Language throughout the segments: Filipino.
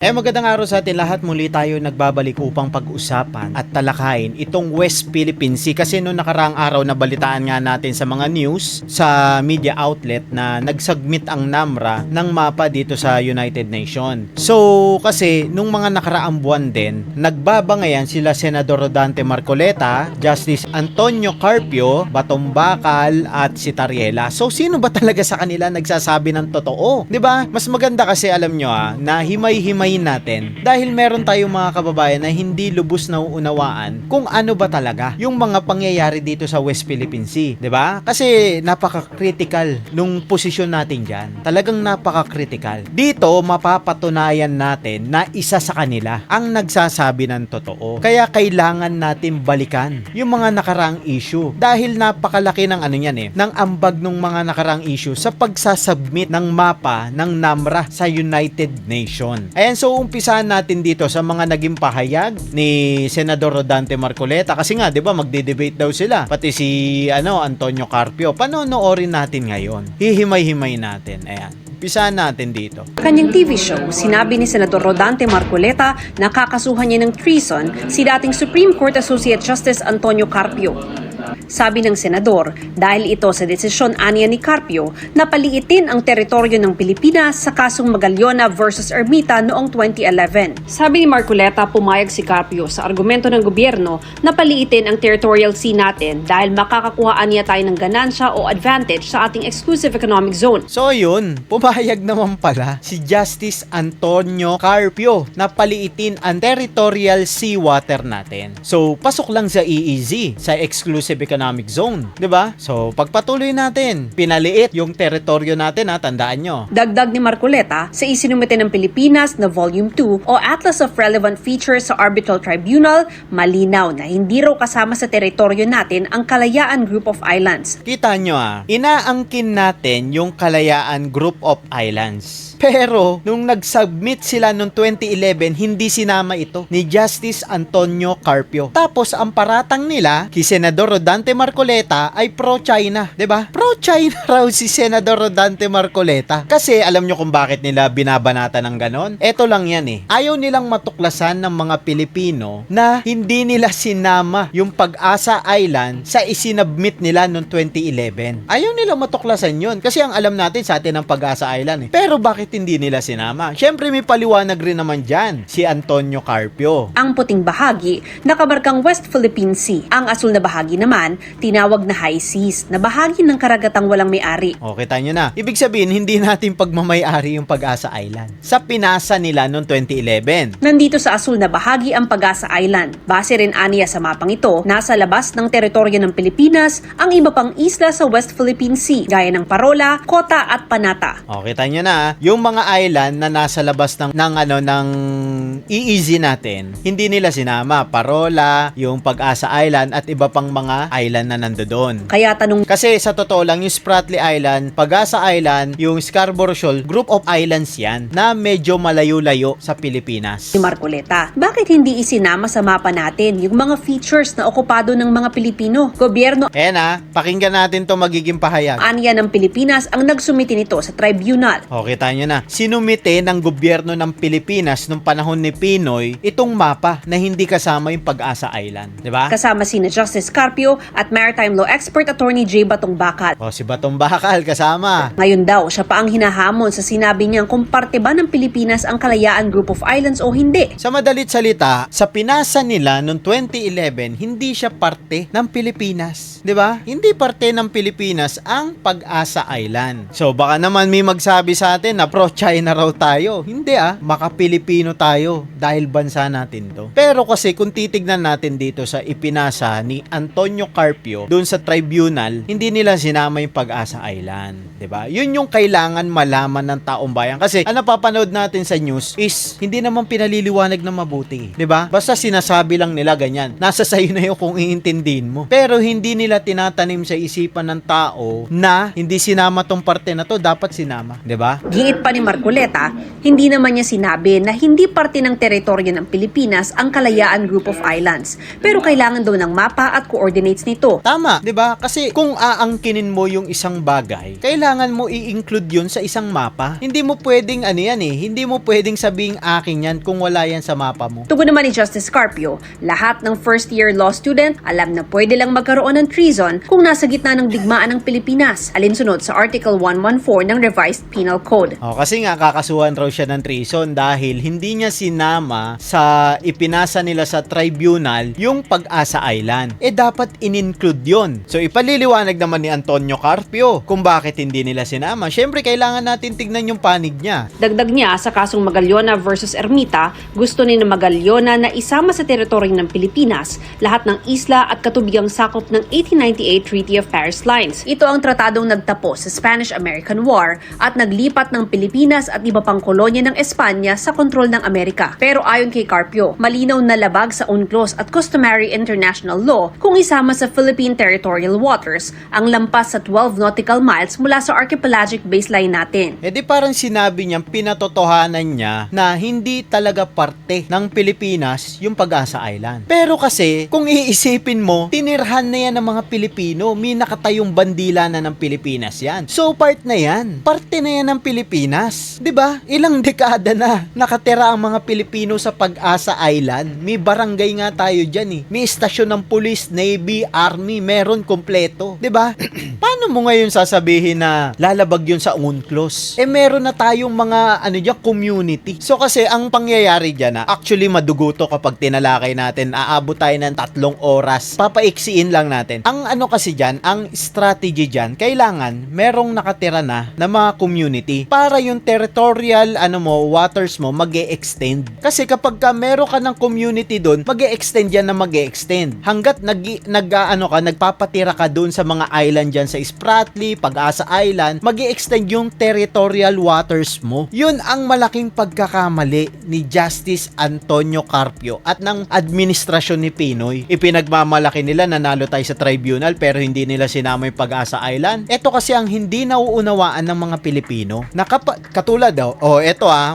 Magandang araw sa atin lahat. Muli tayo nagbabalik upang pag-usapan at talakayin itong West Philippine Sea. Kasi noong nakaraang araw na balitaan nga natin sa mga news, sa media outlet na nagsubmit ang NAMRA ng mapa dito sa United Nations. So, kasi nung mga nakaraang buwan din, nagbabangayan sila Senador Rodante Marcoleta, Justice Antonio Carpio, Batong Bakal at si Tariela. So, sino ba talaga sa kanila nagsasabi ng totoo? 'Di ba? Mas maganda kasi alam nyo na himay-himay natin dahil meron tayong mga kababayan na hindi lubos na uunawaan kung ano ba talaga yung mga pangyayari dito sa West Philippine Sea, 'di ba? Kasi napaka-critical nung posisyon natin diyan. Talagang napaka-critical. Dito mapapatunayan natin na isa sa kanila ang nagsasabi ng totoo. Kaya kailangan natin balikan yung mga nakaraang issue dahil napakalaki ng ano niyan ng ambag ng mga nakaraang issue sa pagsasubmit ng mapa ng NAMRA sa United Nations. Ayan, so umpisahan natin dito sa mga naging pahayag ni Senador Rodante Marcoleta kasi nga 'di ba magde-debate daw sila pati si Antonio Carpio. Panonoorin natin ngayon. Hihimay-himay natin. Ayan. Umpisahan natin dito. Kanyang TV show, sinabi ni Senador Rodante Marcoleta na kakasuhan niya ng treason si dating Supreme Court Associate Justice Antonio Carpio. Sabi ng senador, dahil ito sa desisyon aniya ni Carpio na paliitin ang teritoryo ng Pilipinas sa kasong Magallona versus Ermita noong 2011. Sabi ni Marcoleta, pumayag si Carpio sa argumento ng gobyerno na paliitin ang territorial sea natin dahil makakakuhaan niya tayo ng ganansya o advantage sa ating exclusive economic zone. So yun, pumayag naman pala si Justice Antonio Carpio na paliitin ang territorial sea water natin. So pasok lang sa EEZ, sa exclusive economic zone, 'di ba? So pagpatuloy natin, pinaliit yung teritoryo natin, tandaan nyo. Dagdag ni Marcoleta, sa isinumite ng Pilipinas na Volume 2 o Atlas of Relevant Features sa Arbitral Tribunal, malinaw na hindi raw kasama sa teritoryo natin ang Kalayaan Group of Islands. Kita nyo inaangkin natin yung Kalayaan Group of Islands. Pero, nung nag-submit sila noong 2011, hindi sinama ito ni Justice Antonio Carpio. Tapos, ang paratang nila, si Senador Rodante Marcoleta ay pro-China. 'Di ba? Pro-China raw si Senador Rodante Marcoleta. Kasi, alam nyo kung bakit nila binabanatan ng ganon? Eto lang yan Ayaw nilang matuklasan ng mga Pilipino na hindi nila sinama yung Pag-asa Island sa isinubmit nila noong 2011. Ayaw nilang matuklasan yun. Kasi ang alam natin sa atin ang Pag-asa Island Pero bakit hindi nila sinama? Siyempre may paliwanag rin naman dyan si Antonio Carpio. Ang puting bahagi, nakamarkang West Philippine Sea. Ang asul na bahagi naman, tinawag na High Seas, na bahagi ng karagatang walang may-ari. O, kita nyo na. Ibig sabihin, hindi natin pagmamay-ari yung Pag-asa Island. Sa pinasa nila noong 2011. Nandito sa asul na bahagi ang Pag-asa Island. Base rin aniya sa mapang ito, nasa labas ng teritoryo ng Pilipinas ang iba pang isla sa West Philippine Sea, gaya ng Parola, Kota at Panata. O, kita nyo na. Yung mga island na nasa labas ng EEZ natin, hindi nila sinama. Parola, yung Pag-asa Island at iba pang mga island na nandoon. Kaya tanong Kasi sa totoo lang, yung Spratly Island, Pag-asa Island, yung Scarborough Shoal, group of islands yan na medyo malayo-layo sa Pilipinas. ni Marcoleta, bakit hindi isinama sa mapa natin yung mga features na okupado ng mga Pilipino? Gobyerno Pakinggan natin to magiging pahayag. aniya ng Pilipinas ang nagsumiti nito sa tribunal. O, kita nyo na. Sinumite ng gobyerno ng Pilipinas nung panahon ni Pinoy itong mapa na hindi kasama yung Pag-asa Island. 'Di ba? Kasama sina Justice Carpio at Maritime Law Expert Attorney J. Batong Bakal. O, si Batong Bakal kasama. Ngayon daw, siya pa ang hinahamon sa sinabi niyang kung parte ba ng Pilipinas ang Kalayaan Group of Islands o hindi. Sa madalit salita, sa pinasa nila noong 2011, hindi siya parte ng Pilipinas. 'Di ba? Hindi parte ng Pilipinas ang Pag-asa Island. So baka naman may magsabi sa atin na pro-China raw tayo. Hindi maka-Pilipino tayo dahil bansa natin to. Pero kasi kung titignan natin dito sa ipinasa ni Antonio Carpio doon sa tribunal, hindi nila sinama yung Pag-asa Island. 'Di ba? Yun yung kailangan malaman ng taong bayan. Kasi ang napapanood natin sa news is hindi naman pinaliliwanag na mabuti. 'Di ba? Basta sinasabi lang nila ganyan. Nasa sayo na yun kung iintindihin mo. Pero hindi nila tinatanim sa isipan ng tao na hindi sinama tong parte na to, dapat sinama. 'Di ba? Giit pa ni Marcoleta, hindi naman niya sinabi na hindi parte ng teritoryo ng Pilipinas ang Kalayaan Group of Islands, pero kailangan daw ng mapa at coordinates rights nito. Tama, 'di ba? Kasi kung aangkinin mo yung isang bagay, kailangan mo i-include 'yun sa isang mapa. Hindi mo pwedeng hindi mo pwedeng sabing akin 'yan kung wala 'yan sa mapa mo. Tugon naman ni Justice Carpio, lahat ng first-year law student alam na pwede lang magkaroon ng treason kung nasa gitna ng digmaan ng Pilipinas, alinsunod sa Article 114 ng Revised Penal Code. Kasi nga kakasuhan raw siya ng treason dahil hindi niya sinama sa ipinasa nila sa tribunal yung Pag-asa Island. Dapat in-include yun. So ipaliliwanag naman ni Antonio Carpio kung bakit hindi nila sinama. Syempre kailangan natin tignan yung panig niya. Dagdag niya sa kasong Magallona versus Ermita, gusto ni Magallona na isama sa teritoryo ng Pilipinas lahat ng isla at katubigang sakop ng 1898 Treaty of Paris Lines. Ito ang tratadong nagtapos sa Spanish-American War at naglipat ng Pilipinas at iba pang kolonya ng Espanya sa kontrol ng Amerika. Pero ayon kay Carpio, malinaw na labag sa UNCLOS at customary international law kung isama sa Philippine territorial waters ang lampas sa 12 nautical miles mula sa archipelagic baseline natin. Di parang sinabi niya, pinatotohanan niya na hindi talaga parte ng Pilipinas yung Pag-asa Island. Pero kasi, kung iisipin mo, tinirhan na yan ng mga Pilipino. May nakatayong bandila na ng Pilipinas yan. So, part na yan. Parte na yan ng Pilipinas. 'Di ba? Ilang dekada na nakatira ang mga Pilipino sa Pag-asa Island. May barangay nga tayo dyan eh. May istasyon ng police, navy, army, meron kompleto. 'Di ba? Paano mo ngayon sasabihin na lalabag yun sa UNCLOS? Meron na tayong mga community. So kasi ang pangyayari dyan actually maduguto kapag tinalakay natin, aabot tayo ng 3 oras. Papaiksiin lang natin. Ang kasi dyan, ang strategy dyan, kailangan merong nakatira na mga community para yung territorial waters mo mag-e-extend. Kasi kapag meron ka ng community doon, mag-e-extend yan na mag-e-extend. Hanggat nagpapatira ka doon sa mga island dyan sa Spratly, Pag-asa Island, mag-i-extend yung territorial waters mo. Yun ang malaking pagkakamali ni Justice Antonio Carpio at ng administrasyon ni Pinoy. Ipinagmamalaki nila nanalo tayo sa tribunal pero hindi nila sinama yung Pag-asa Island. Ito kasi ang hindi nauunawaan ng mga Pilipino. Katulad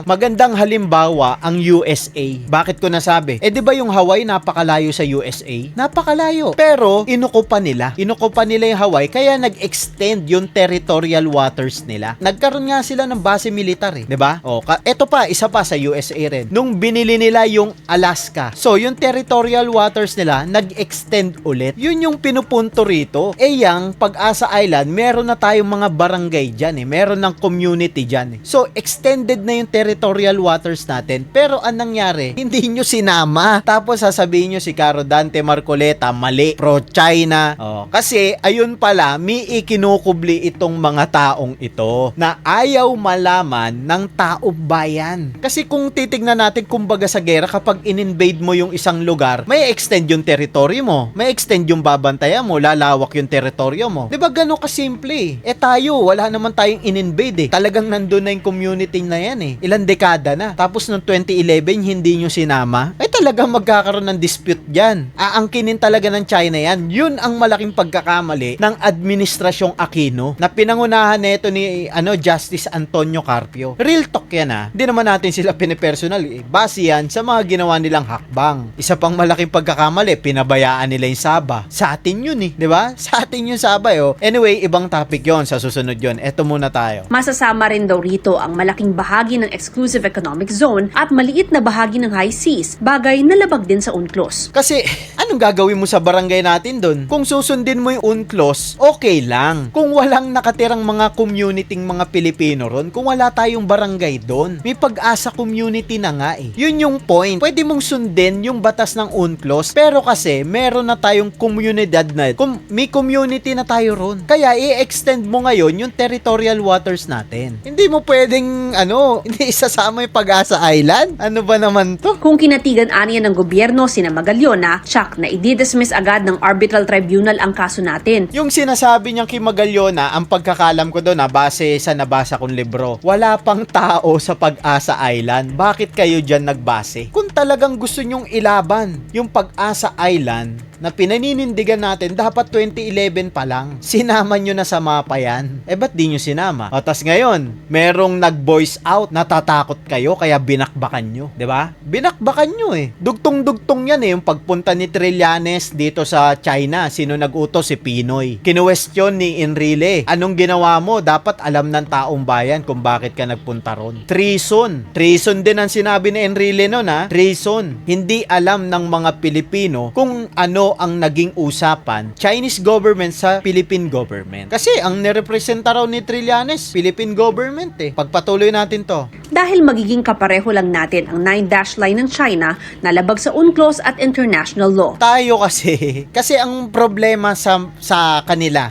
magandang halimbawa ang USA. Bakit ko nasabi? Di ba yung Hawaii napakalayo sa USA? Napakalayo. Pero inukupan nila yung Hawaii kaya nag-extend yung territorial waters nila. Nagkaroon nga sila ng base militar 'di ba? Ito pa, isa pa sa USA rin. Nung binili nila yung Alaska. So, yung territorial waters nila nag-extend ulit. Yun yung pinupunto rito. Yang Pag-asa Island, meron na tayong mga barangay diyan meron ng community diyan So, extended na yung territorial waters natin. Pero anong nangyari? Hindi nyo sinama. Tapos sasabihin nyo si Caro Dante Marcoleta mali, pro-China. Kasi ayun pala, may ikinukubli itong mga taong ito na ayaw malaman ng taong bayan. Kasi kung titignan natin, kumbaga sa gera, kapag in-invade mo yung isang lugar, may extend yung territory mo, may extend yung babantayan mo, lalawak yung teritoryo mo. Diba gano'n kasimple? Tayo, wala naman tayong in-invade Talagang nandun na yung community na yan Ilang dekada na. Tapos noong 2011, hindi nyo sinama. Talagang magkakaroon ng dispute dyan. Aangkinin talaga ng China yan. Yun ang malaking pagkakamali ng administrasyong Aquino na pinangunahan nito ni Justice Antonio Carpio. Real talk yan Hindi naman natin sila pinipersonal Base yan sa mga ginawa nilang hakbang. Isa pang malaking pagkakamali, pinabayaan nila yung Sabah. Sa atin yun di ba? Sa atin yung Sabah Anyway, ibang topic yon sa susunod yon. Eto muna tayo. Masasama rin daw rito ang malaking bahagi ng exclusive economic zone at maliit na bahagi ng high seas, bagay na labag din sa UNCLOS. Kasi, anong gagawin mo sa barangay natin doon? Kung susundin mo yung UNCLOS, okay lang. Kung walang nakatirang mga community mga Pilipino ron, kung wala tayong barangay doon, may Pag-asa community na nga Yun yung point. Pwede mong sundin yung batas ng UNCLOS, pero kasi meron na tayong komunidad na, may community na tayo ron. Kaya i-extend mo ngayon yung territorial waters natin. Hindi mo pwedeng, hindi isasama yung Pag-asa Island? Ano ba naman to? Kung kinatigan aniya ng gobyerno sina Magallona, tsak na i-dismiss agad ng arbitral tribunal ang kaso natin. Yung sinasabi niyang kay Magallona, ang pagkakalam ko doon base sa nabasa kong libro, wala pang tao sa Pag-asa Island. Bakit kayo dyan nagbase? Kung talagang gusto nyong ilaban yung Pag-asa Island, na pinaninindigan natin dapat 2011 pa lang. Sinama nyo na sa mapa yan. Ba't di nyo sinama? O tas ngayon, merong nag-voice out, natatakot kayo kaya binakbakan nyo. 'Di ba? Binakbakan nyo Dugtong-dugtong yan yung pagpunta ni Trillanes dito sa China. Sino nag-utos? Si Pinoy. Kinwestiyon ni Enrile. Anong ginawa mo? Dapat alam ng taong bayan kung bakit ka nagpunta ron. Treason. Treason din ang sinabi ni Enrile noon Treason. Hindi alam ng mga Pilipino kung ano ang naging usapan Chinese government sa Philippine government. Kasi ang nirepresenta raw ni Trillanes, Philippine government Pagpatuloy natin to. Dahil magiging kapareho lang natin ang 9-dash line ng China na labag sa UNCLOS at international law. Tayo kasi ang problema sa kanila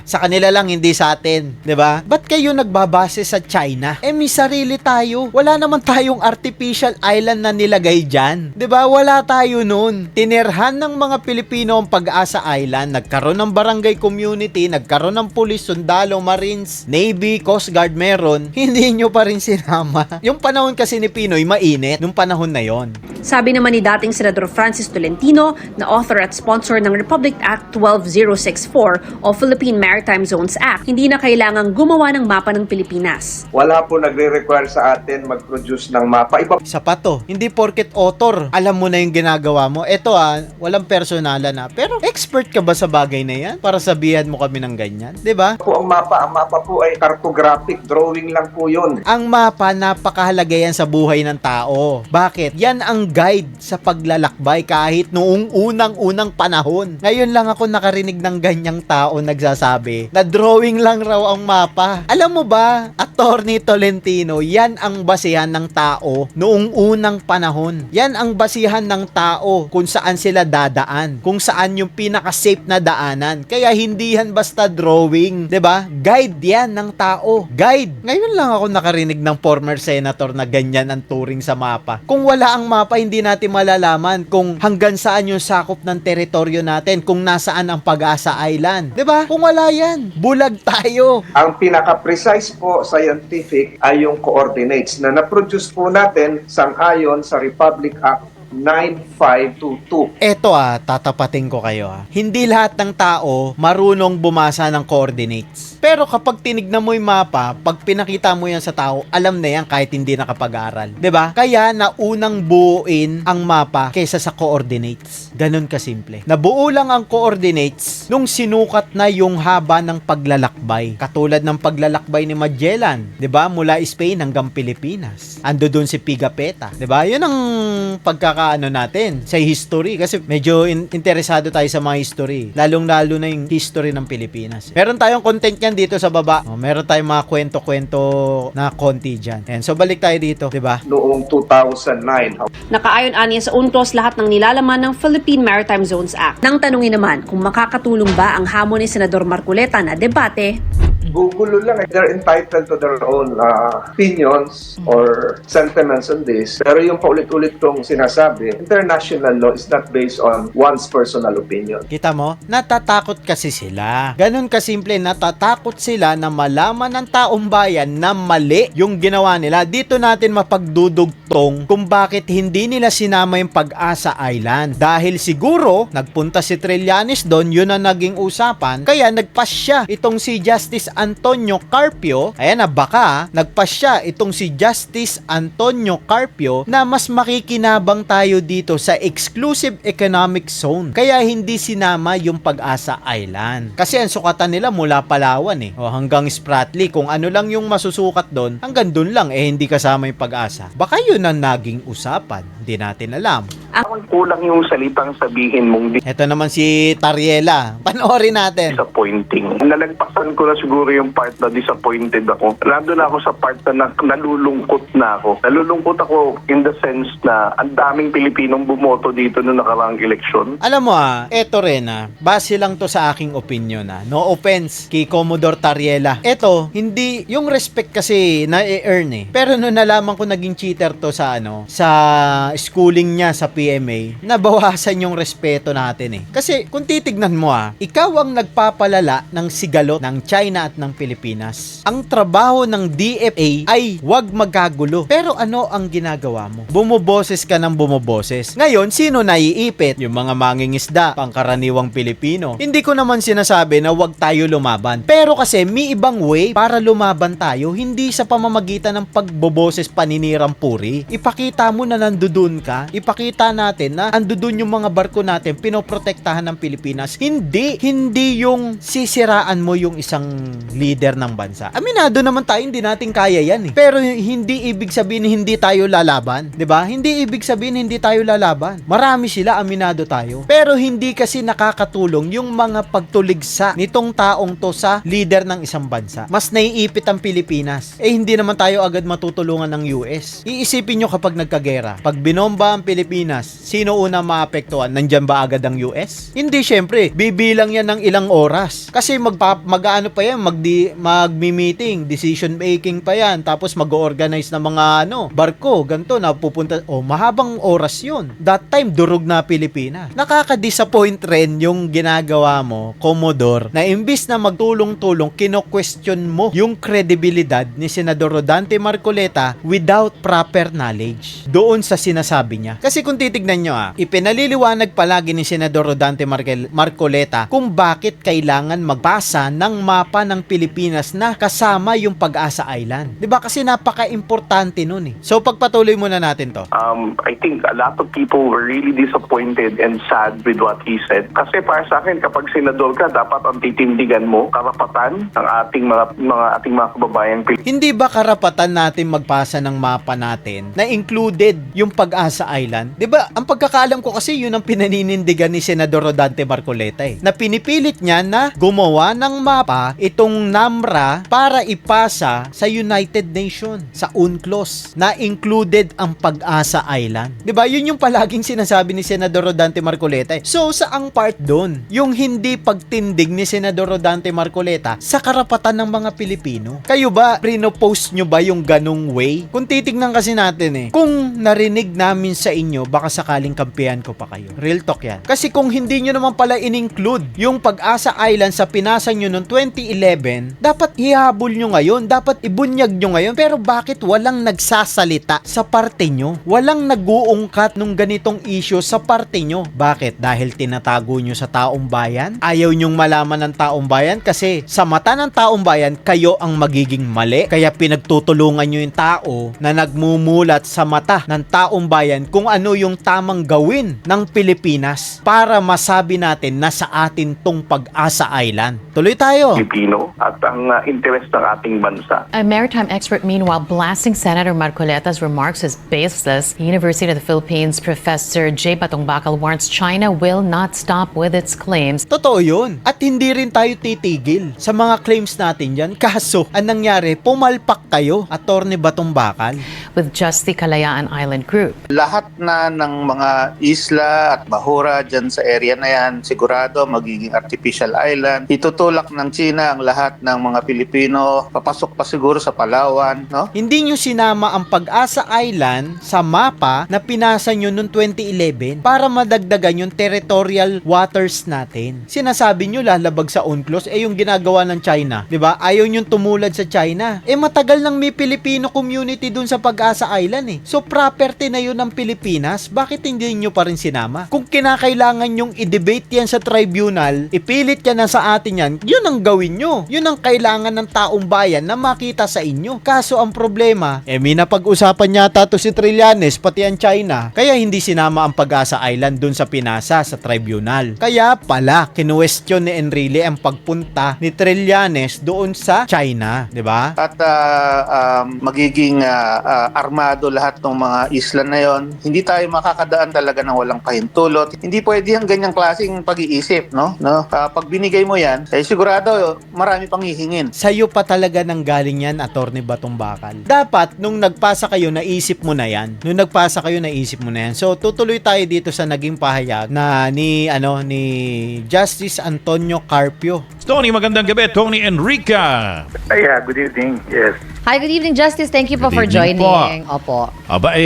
lang hindi sa atin, 'di ba? Ba't kayo nagbabase sa China? May sarili tayo. Wala naman tayong artificial island na nilagay diyan. 'Di ba? Wala tayo noon. Tinirhan ng mga Pilipino ang Pag-asa Island, nagkaroon ng barangay community, nagkaroon ng pulis, sundalo, marines, navy, coast guard meron. Hindi nyo pa rin sinama. Yung panahon kasi ni Pinoy mainit nung panahon na yon. Sabi naman ni dating Senador Francis Tolentino na author at sponsor ng Republic Act 12064 o Philippine Maritime Zones Act, hindi na kailangang gumawa ng mapa ng Pilipinas. Wala po nagre-require sa atin mag-produce ng mapa. Iba Sa pato, hindi porket author, alam mo na yung ginagawa mo. Ito walang personalan pero expert ka ba sa bagay na yan? Para sabihan mo kami ng ganyan, 'di ba? po ang mapa po ay cartographic drawing lang po 'yon. Ang mapa, napakahalaga yan sa buhay ng tao. Bakit? Yan ang guide sa paglalakbay kahit noong unang-unang panahon. Ngayon lang ako nakarinig ng ganyang tao nagsasabi na drawing lang raw ang mapa. Alam mo ba, Attorney Tolentino, yan ang basihan ng tao noong unang panahon. Yan ang basihan ng tao kung saan sila dadaan, kung saan yung pinaka-safe na daanan. Kaya hindi yan basta drawing, 'di ba? Guide yan ng tao. Guide. Ngayon lang ako nakarinig ng former senator na ganyan ang turing sa mapa. Kung wala ang mapa, hindi natin malalaman kung hanggang saan yung sakop ng teritoryo natin, kung nasaan ang Pag-asa Island. 'Di ba? Kung wala yan, bulag tayo. Ang pinaka-precise po scientific ay yung coordinates na na-produce po natin sang-ayon sa Republic Act 9522. Eto tatapatin ko kayo Hindi lahat ng tao marunong bumasa ng coordinates. Pero kapag tinignan mo yung mapa, pag pinakita mo yan sa tao, alam na yan kahit hindi nakapag-aral. 'Di ba? Kaya naunang buuin ang mapa kaysa sa coordinates. Ganun kasimple. Nabuo lang ang coordinates nung sinukat na yung haba ng paglalakbay. Katulad ng paglalakbay ni Magellan, 'di ba? Mula Spain hanggang Pilipinas. Ando doon si Pigafetta, 'di ba? 'Yun ang natin sa history kasi medyo interesado tayo sa mga history, lalong-lalo na yung history ng Pilipinas. Meron tayong content yan dito sa baba. Meron tayong mga kwento-kwento na konti dyan. And so balik tayo dito, 'di ba? Noong 2009. Nakaayon aniya sa UNCLOS lahat ng nilalaman ng Philippine Maritime Zones Act. Nang tanungin naman kung makakatulong ba ang hamon ni Senador Marcoleta na debate, Gugulo lang. They're entitled to their own opinions or sentiments on this. Pero yung paulit-ulit kong sinasabi, international law is not based on one's personal opinion. Kita mo? Natatakot kasi sila. Ganun kasimple, natatakot sila na malaman ng taong bayan na mali yung ginawa nila. Dito natin mapagdudugtong kung bakit hindi nila sinama yung Pag-asa Island. Dahil siguro, nagpunta si Trillanes doon, yun ang naging usapan, kaya nagpasya itong si Justice Antonio Carpio, ayan baka nagpasya itong si Justice Antonio Carpio na mas makikinabang tayo dito sa exclusive economic zone. Kaya hindi sinama yung Pag-asa Island. Kasi ang sukatan nila mula Palawan hanggang Spratly. Kung ano lang yung masusukat doon, hanggang doon lang hindi kasama yung Pag-asa. Baka yun ang naging usapan. Hindi natin alam. Kulang yung salitang sabihin mong Ito naman si Tariela. Panoorin natin. disappointing. Nalagpasan ko na siguro yung part na disappointed ako. Nandun ako sa part na nalulungkot na ako. Nalulungkot ako in the sense na ang daming Pilipinong bumoto dito noong nakaraang eleksyon. Alam mo eto rin base lang to sa aking opinion no offense kay Commodore Tariela. Eto, hindi, yung respect kasi na-earn Pero nung nalaman ko naging cheater to sa sa schooling niya sa GMA, nabawasan yung respeto natin eh. Kasi kung titignan mo ikaw ang nagpapalala ng sigalot ng China at ng Pilipinas. Ang trabaho ng DFA ay wag magkagulo. Pero ano ang ginagawa mo? Bumoboses ka ng bumoboses. Ngayon, sino naiipit? Yung mga mangingisda, pangkaraniwang Pilipino. Hindi ko naman sinasabi na wag tayo lumaban. Pero kasi may ibang way para lumaban tayo, hindi sa pamamagitan ng pagboboses paninirang puri. Ipakita mo na nandudun ka. Ipakita natin na andudun yung mga barko natin pinoprotektahan ng Pilipinas. Hindi yung sisiraan mo yung isang leader ng bansa. Aminado naman tayo, hindi natin kaya yan eh. Pero hindi ibig sabihin hindi tayo lalaban. 'Di ba? Hindi ibig sabihin hindi tayo lalaban. Marami sila, aminado tayo. Pero hindi kasi nakakatulong yung mga pagtuligsa nitong taong to sa leader ng isang bansa. Mas naiipit ang Pilipinas. Hindi naman tayo agad matutulungan ng US. Iisipin nyo kapag nagkagera. Pag binomba ang Pilipinas, sino una maapektuhan? Nandyan ba agad ang US? Hindi, syempre. Bibilang yan ng ilang oras. Kasi mag-ano pa yan, magmi-meeting, decision making pa yan. Tapos mag-organize ng mga barko, ganito na pupunta. Mahabang oras yun. That time, durog na Pilipinas. Nakaka-disappoint rin yung ginagawa mo, Commodore, na imbis na magtulong-tulong, kino-question mo yung kredibilidad ni Senador Rodante Marcoleta without proper knowledge doon sa sinasabi niya. Kasi kung titignan nyo ipinaliliwanag palagi ni Senador Rodante Marcoleta kung bakit kailangan magbasa ng mapa ng Pilipinas na kasama yung Pag-asa Island. 'Di ba? Kasi napaka-importante nun eh. So pagpatuloy muna natin to. I think a lot of people were really disappointed and sad with what he said. Kasi para sa akin, kapag senador ka, dapat ang titindigan mo karapatan ng ating mga kababayan. Hindi ba karapatan natin magbasa ng mapa natin na included yung Pag-asa Island? 'Di ba? Ang pagkakaalam ko kasi yun ang pinaninindigan ni Senador Rodante Marcoleta na pinipilit niya na gumawa ng mapa itong NAMRA para ipasa sa United Nations, sa UNCLOS, na included ang Pag-asa Island. 'Di ba? Yun yung palaging sinasabi ni Senador Rodante Marcoleta. So, saang part doon? Yung hindi pagtindig ni Senador Rodante Marcoleta sa karapatan ng mga Pilipino. Kayo ba, prino-post nyo ba yung ganong way? Kung titignan kasi natin kung narinig namin sa inyo, baka sakaling kampihan ko pa kayo. Real talk yan. Kasi kung hindi nyo naman pala in-include yung Pag-asa Island sa pinasa nyo noong 2011, dapat ihabol nyo ngayon, dapat ibunyag nyo ngayon, pero bakit walang nagsasalita sa parte nyo? Walang nag-uungkat nung ganitong issue sa parte nyo. Bakit? Dahil tinatago nyo sa taong bayan? Ayaw nyong malaman ng taong bayan kasi sa mata ng taong bayan, kayo ang magiging mali. Kaya pinagtutulungan nyo yung tao na nagmumulat sa mata ng taong bayan kung ano yung tamang gawin ng Pilipinas para masabi natin na sa atin tong Pag-asa Island. Tuloy tayo. Pilipino at ang interest ng ating bansa. A maritime expert, meanwhile, blasting Senator Marcoleta's remarks as baseless. University of the Philippines Professor J. Batongbacal warns China will not stop with its claims. Totoo yun. At hindi rin tayo titigil sa mga claims natin dyan. Kaso, ang nangyari, pumalpak kayo, Attorney Batongbacal. With just the Kalayaan Island Group. Lahat na ng mga isla at bahura dyan sa area na yan, sigurado magiging artificial island. Itutulak ng China ang lahat ng mga Pilipino, papasok pa siguro sa Palawan, no? Hindi nyo sinama ang Pag-asa Island sa mapa na pinasa nyo noong 2011 para madagdagan yung territorial waters natin. Sinasabi nyo lalabag sa UNCLOS, yung ginagawa ng China. 'Di ba? Ayaw nyo tumulad sa China. Matagal nang may Filipino community dun sa Pag-asa Island So property na yun ng Pilipinas, bakit hindi nyo pa rin sinama? Kung kinakailangan nyong i-debate yan sa tribunal, ipilit yan na sa atin yan, yun ang gawin nyo. Yun ang kailangan ng taong bayan na makita sa inyo. Kaso ang problema, may napag-usapan yata to si Trillanes, pati ang China. Kaya hindi sinama ang Pag-asa Island dun sa pinasa sa tribunal. Kaya pala, kinuwestiyon ni Enrile ang pagpunta ni Trillanes doon sa China. 'Di ba? At magiging armado lahat ng mga isla na yon. Hindi tayo makakadaan talaga ng walang pahintulot. Hindi pwede ang ganyang klaseng pag-iisip, no? Pag binigay mo yan, sigurado marami pang hihingin. Sa'yo pa talaga nang galing yan, Attorney Batongbacal. Dapat, nung nagpasa kayo, naisip mo na yan. So, tutuloy tayo dito sa naging pahayag na ni Justice Antonio Carpio. Tony, magandang gabi. Tony Enrica. Yeah, good evening. Yes. Hi, good evening, Justice. Thank you po Good for evening joining. po. Opo. Aba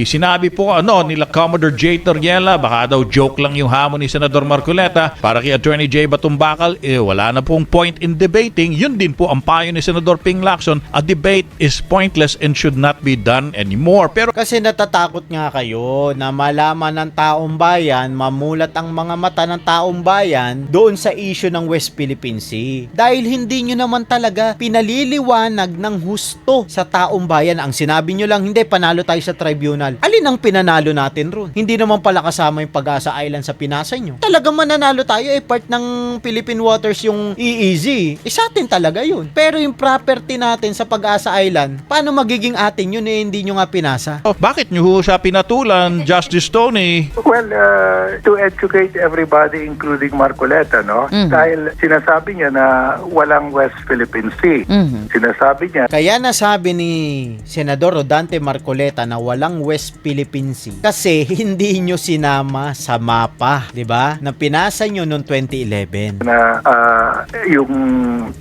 sinabi po nila Commodore J. Toriela, baka daw joke lang yung hamon ni Senador Marcoleta para kay Attorney J. Batumbacal, wala na pong point in debating. Yun din po ang payo ni Senador Ping Lacson, a debate is pointless and should not be done anymore. Pero Kasi natatakot nga kayo na malaman ng taong bayan, mamulat ang mga mata ng taong bayan doon sa issue ng West Philippine Sea. Dahil hindi nyo naman talaga pinaliliwanag ng husto sa taong bayan. Ang sinabi nyo lang, hindi, panalo tayo sa tribunal. Alin ang pinanalo natin ron? Hindi naman pala kasama yung Pag-asa Island sa pinasa nyo. Talagang mananalo tayo, part ng Philippine Waters yung EEZ. Sa atin talaga yun. Pero yung property natin sa Pag-asa Island, paano magiging atin yun hindi nyo nga pinasa? bakit nyo ho siya pinatulan, Justice Tony? Well, to educate everybody, including Marcoleta, no? Dahil sinasabi niya na walang West Philippine Sea. Sinasabi niya Kaya nasabi ni Senador Rodante Marcoleta na walang West Philippine Sea kasi hindi nyo sinama sa mapa, di ba? Na pinasa nyo noong 2011. na yung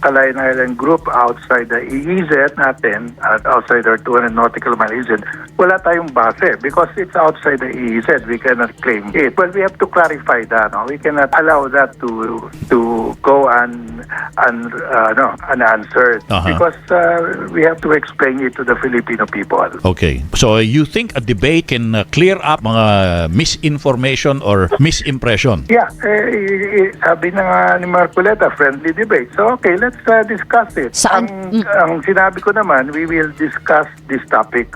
Calayan Island Group outside the EEZ natin, at outside our 200 nautical mile EEZ, wala tayong base because it's outside the EEZ. We cannot claim it. Well, we have to clarify that. No? We cannot allow that to go unanswered because we have to explain it to the Filipino people. Okay. So you think a debate can clear up mga misinformation or misimpression? Yeah, sabi na nga ni Marcoleta, friendly debate. So okay, let's discuss it. Saan? Ang sinabi ko naman, we will discuss this topic.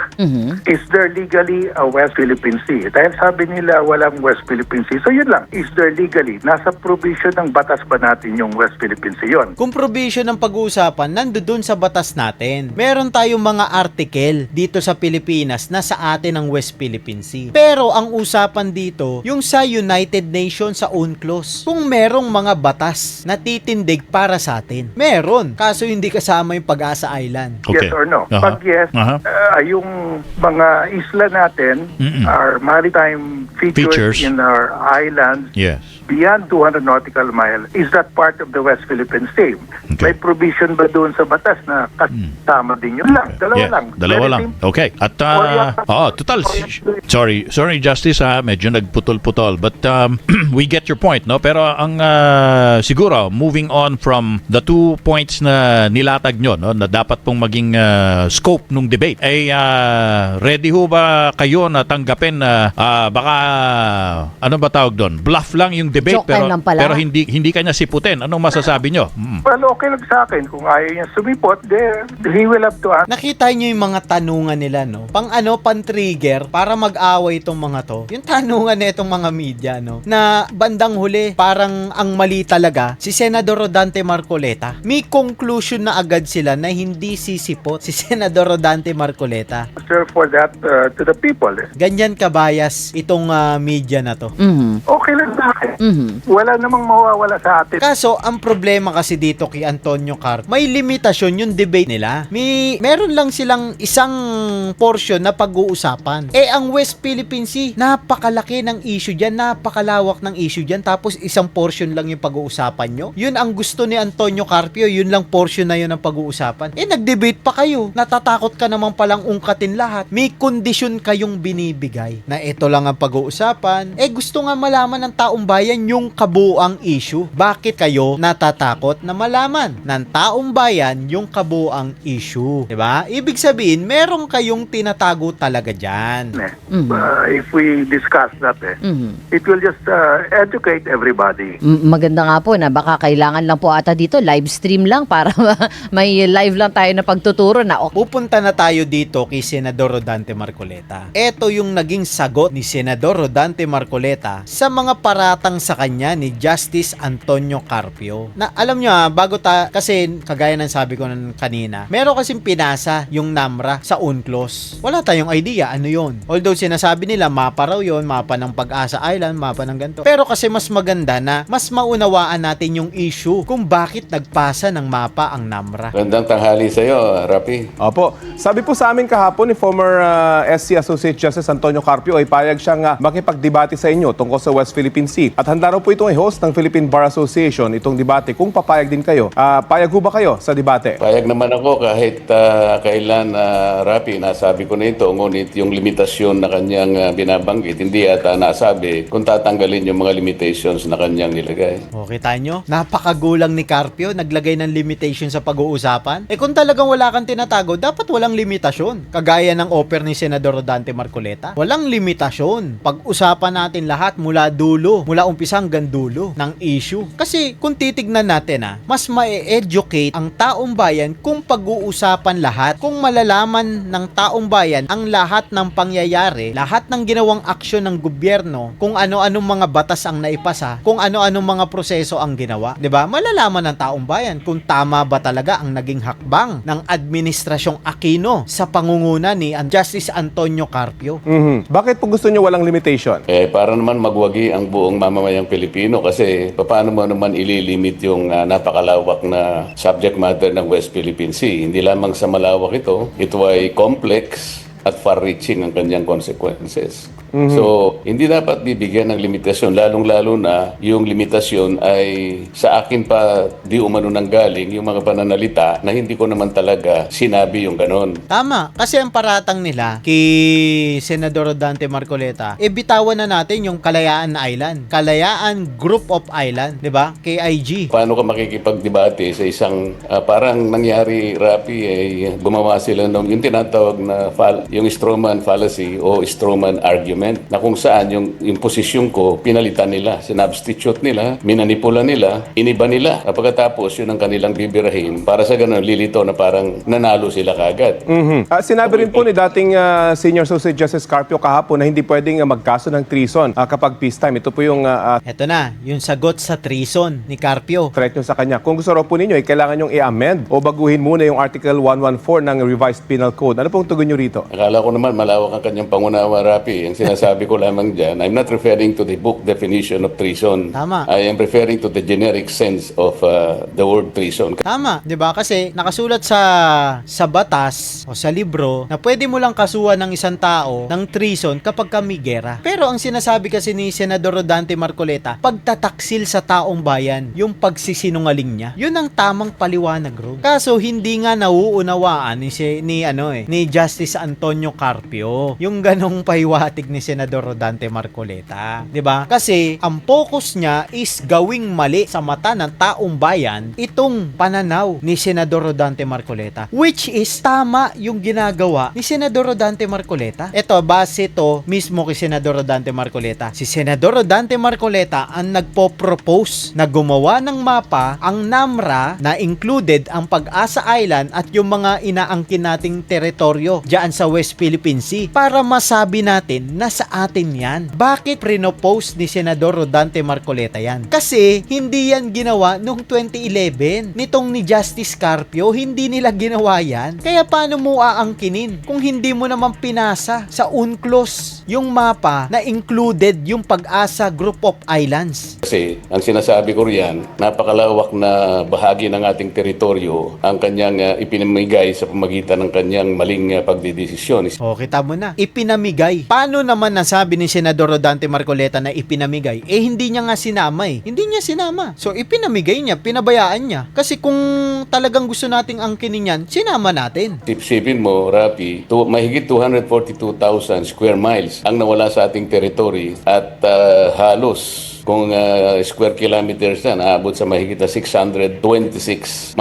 Is there legally a West Philippine Sea? Dahil sabi nila walang West Philippine Sea. So yun lang, is there legally? Nasa provision ng batas ba natin yung West Philippine Sea yun? Kung provision ng pag-uusapan, nandoon sa batas natin. Meron tayong mga article dito sa Pilipinas na sa atin ang West Philippine Sea. Pero ang usapan dito, yung sa United Nations sa UNCLOS. Kung merong mga batas na titindig para sa atin. Meron. Kaso hindi kasama yung Pag-asa Island. Okay. Yes or no? Aha. Pag yes, Aha. yung mga isla natin are maritime features in our islands Yes. beyond 200 nautical mile. Is that part of the West Philippine Sea? Okay. May provision ba doon sa batas na kasama din yun lang? Dalawa Yeah, lang. dalawa Very lang. simple. Okay. At total. Sorry Justice medyo nagputol-putol. But we get your point, no? Pero ang siguro moving on from the 2 points na nilatag nyo, no, na dapat pong maging scope nung debate, ay ready ho ba kayo na tanggapin na baka ano ba tawag doon? Bluff lang yung debate Joke time lang pala. pero hindi kanya siputin. Anong masasabi nyo? Well, okay lang sa akin. Kung ayaw niya sumipot, he will have to answer. Nakita nyo yung mga tanungan nila, no? Pan-trigger para mag-away itong mga to. Yung tanungan na itong mga media, no? Na bandang huli, parang ang mali talaga, si Senador Rodante Marcoleta. May conclusion na agad sila na hindi sisipot si Senador Rodante Marcoleta. For that to the people. Ganyan kabayas itong media na to. Okay lang sa akin. Wala namang mawawala sa atin. Kaso, ang problema kasi dito kay Antonio Carp, may limitasyon yung debate nila. Meron lang silang isang portion na pag-uusapan. Ang West Philippine Sea, napakalaki ng issue dyan, napakalawak ng issue dyan, tapos isang portion lang yung pag-uusapan nyo. Yun ang gusto ni Antonio Carpio, yun lang portion na yun ang pag-uusapan. Nag-debate pa kayo. Natatakot ka naman palang ungkatin lahat. May kondisyon kayong binibigay na ito lang ang pag-uusapan. Gusto nga malaman ng taong bayan yung kabuuang issue. Bakit kayo natatakot na malaman ng taong bayan yung kabuuang issue? Diba? Ibig sabihin, meron kayong tinatago talaga dyan. If we discuss that, it will just educate everybody. Maganda nga po na baka kailangan lang po ata dito live stream lang para may live lang tayo na pagtuturo na Pupunta na tayo dito kay Senador Rodante Marcoleta. Ito yung naging sagot ni Senador Rodante Marcoleta sa mga paratang sa kanya ni Justice Antonio Carpio. Na alam nyo kasi kagaya ng sabi ko kanina, meron kasing pinasa yung NAMRA sa UNCLOS. Wala tayong idea ano yon. Although sinasabi nila mapa raw yun, mapa ng Pag-asa Island, mapa ng ganito. Pero kasi mas maganda na mas maunawaan natin yung issue kung bakit nagpasa ng mapa ang NAMRA. Magandang tanghali sa iyo, Rapi. Opo. Sabi po sa amin kahapon ni former SC Associate Justice Antonio Carpio ay payag siyang makipagdebate sa inyo tungkol sa West Philippine Sea. At handa raw po itong i-host ng Philippine Bar Association itong debate. Kung papayag din kayo, payag ho ba kayo sa debate? Payag naman ako kahit kailan, Rapi, nasabi ko na ito, ngunit yung limitasyon na kanyang binabanggit, hindi ata nasabi kung tatanggalin yung mga limitations na kanyang nilagay. O, kita nyo? Napakagulang ni Carpio, naglagay ng limitation sa pag-uusapan. Kung talagang wala kang tinatago, dapat walang limitasyon. Kagaya ng offer ni Senador Rodante Marcoleta. Walang limitasyon. Pag-usapan natin lahat mula dulo, mula umpisa hanggang dulo ng issue. Kasi kung titignan natin mas ma-educate ang taong bayan kung pag-uusapan lahat. Kung malalaman ng taong bayan ang lahat ng pangyayari, lahat ng ginawang aksyon ng gobyerno, kung ano-anong mga batas ang naipasa, kung ano-anong mga proseso ang ginawa, 'di ba? Malalaman ng taong bayan kung tama ba talaga ang naging hakbang ng Administrasyong Aquino sa pangunguna ni Justice Antonio Carpio. Bakit po gusto nyo walang limitation? Para naman magwagi ang buong mamamayang Pilipino kasi paano mo naman ililimit yung napakalawak na subject matter ng West Philippine Sea. Hindi lamang sa malawak ito ay complex at far-reaching ang kanyang consequences. So, hindi dapat bibigyan ng limitasyon, lalong-lalo na yung limitasyon ay sa akin pa di umano nang galing yung mga pananalita na hindi ko naman talaga sinabi yung ganon. Tama, kasi ang paratang nila kay Senador Rodante Marcoleta, bitawan na natin yung Kalayaan Island, Kalayaan Group of Island, 'di ba? KIG. Paano ka makikipagdebate sa isang parang nangyari, Rapi, gumawa sila ng yung tinatawag na yung strawman fallacy o strawman argument na kung saan yung posisyon ko pinalitan nila, sinubstitute nila, minanipula nila, iniba nila. Pagkatapos yun ang kanilang bibirahin para sa ganun lilito na parang nanalo sila kagad. Sinabi rin po ni dating Senior Associate Justice Carpio kahapon na hindi pwedeng magkaso ng treason kapag peacetime. Ito po yung Eto na, yung sagot sa treason ni Carpio. threat nyo sa kanya. Kung gusto raw po ninyo, kailangan nyong i-amend o baguhin muna yung Article 114 ng Revised Penal Code. Ano pong tugon nyo rito? Akala ko naman malawak ang kanyang pangunawa, Rapi. Ang sinasabi ko lamang dyan, I'm not referring to the book definition of treason. Tama. I am referring to the generic sense of the word treason. Tama, 'di ba? Kasi nakasulat sa batas o sa libro na pwede mo lang kasuhan ng isang tao ng treason kapag may gera. Pero ang sinasabi kasi ni Senador Rodante Marcoleta, pagtataksil sa taong bayan, yung pagsisinungaling niya. 'Yun ang tamang paliwanag, bro. Kaso hindi nga nauunawaan ni Justice Antonio Carpio yung ganong pahiwatig ni Senador Rodante Marcoleta, 'di ba? Kasi ang focus niya is gawing mali sa mata ng taong bayan itong pananaw ni Senador Rodante Marcoleta, which is tama yung ginagawa ni Senador Rodante Marcoleta. Ito, base to mismo kay Senador Rodante Marcoleta. Si Senador Rodante Marcoleta ang nagpo-propose na gumawa ng mapa ang NAMRA na included ang Pag-asa Island at yung mga inaangkin nating teritoryo diyan sa West Philippine Sea para masabi natin na sa atin yan. Bakit prinopose ni Senador Rodante Marcoleta yan? Kasi hindi yan ginawa noong 2011. Nitong ni Justice Carpio, hindi nila ginawa yan. Kaya paano mo aangkinin kung hindi mo naman pinasa sa UNCLOS yung mapa na included yung Pag-asa Group of Islands? Kasi ang sinasabi ko riyan, napakalawak na bahagi ng ating teritoryo ang kanyang ipinamigay sa pamagitan ng kanyang maling pagdidesisyon. O, kita mo na. Ipinamigay. Paano naman nasabi ni Senador Rodante Marcoleta na ipinamigay? Hindi niya nga sinama eh. Hindi niya sinama. So, ipinamigay niya, pinabayaan niya. Kasi kung talagang gusto nating angkinin yan, sinama natin. Isipin mo, Rapi, mahigit 242,000 square miles ang nawala sa ating territory at halos kung square kilometers na naabot sa mahigit na 626